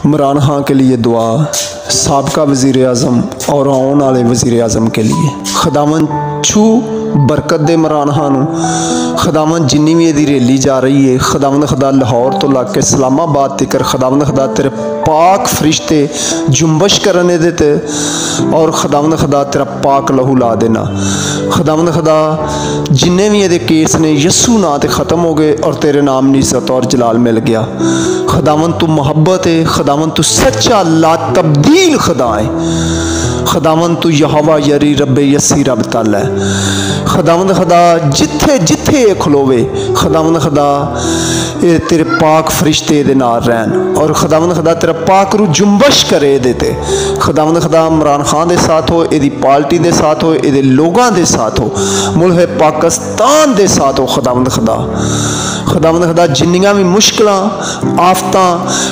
इमरान खान के लिए दुआ, साबका वज़ीर आज़म और आने वाले वज़ीर आज़म के लिए। खुदावन छू बरकत दे इमरान खान नूं। खुदावन जिन्नी भी इहदी रैली जा रही है, खुदावन खुदा लाहौर तो लग के इस्लामाबाद तक खुदावन खुदा तेरे पाक फरिश्ते जुम्बश करने दे ते और खुदावन खुदा तेरा पाक लहू ला देना। खुदावन खुदा जिन्ने भी ये केस ने यस्सू नां ते ख़त्म हो गए और तेरे नाम नी इज़्ज़त और जलाल मिल गया। खुदावन तू मोहब्बत है, खुदावन तू सच्चा ला तब्दील खुदा है। खुदावन तू यहोवा यरी रब्बे यसी रब तल है। खुदावन खुदा जिथे जिथे खलोवे खुदावन खुदा तेरे पाक फरिश्ते दे नाल रहन और खुदावन खुदा तेरा पाक रू जुम्बश करे देते। खुदावन खुदा इमरान खान दे साथ हो, इहदी पार्टी दे साथ हो, इहदे लोगां दे साथ हो, मुल्क पाकिस्तान दे साथ हो। खुदावन खुदा खुदावन खुदा जिन्नियां भी मुश्किलां आफतां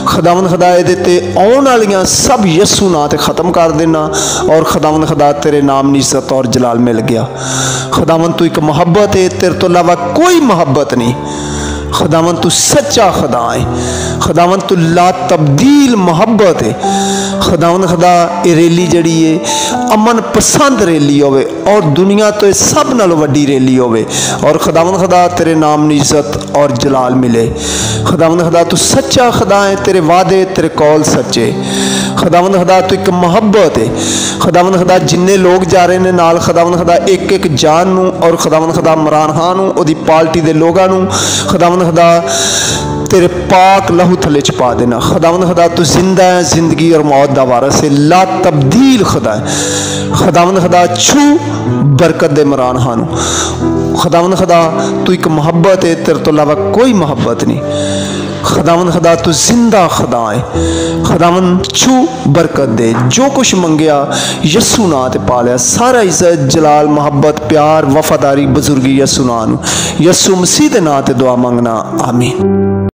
खुदावन खुदा इहदे ते आउण वालियां सब यस्सू नां ते ख़त्म कर देना और खुदावन खुदा तेरे नाम नी इज़्ज़त और जलाल मिल गया। खुदावन तू एक मोहब्बत है, तेरे तो अलावा कोई मोहब्बत नहीं। खुदावन तू सच्चा खुदा है। खुदावन तू ला तब्दील मोहब्बत है। खुदावन खुदा ये रैली जड़ी है अमन पसंद रैली होवे और दुनिया तो सब नालों वड्डी रैली होवे और खुदावन खुदा तेरे नाम नी इज़्ज़त और जलाल मिले। खुदावन खुदा तू सच्चा खुदा है, तेरे वादे तेरे कौल सच्चे। खुदावन खुदा तू एक मोहब्बत है। खुदावन खुदा जिन्ने लोग जा रहे हैं नाल खुदावन खुदा एक एक जान नूं और खुदावन खुदा इमरान खान नूं ओदी पार्टी दे लोगां नूं खुदावन खुदा तेरे पाक लहू थले च पा देना। खुदावन खुदा तू जिंदा है, जिंदगी और मौत दा वारिस है, ला तब्दील खुदा है। खुदावन खुदा छू बरकत दे इमरान खान नूं। खुदावन खुदा तू एक मोहब्बत है, तेरे तो अलावा कोई मोहब्बत नहीं। खुदावन खुदा तू जिंदा खुदा है। खुदावन छू बरकत दे, जो कुछ मंगया यस्सू नां ते पा लिया। सारा इज्जत जलाल मोहब्बत प्यार वफादारी बुजुर्गी यस्सू नां नूं, यस्सू मसीह दे नां ते दुआ मंगना आमीन।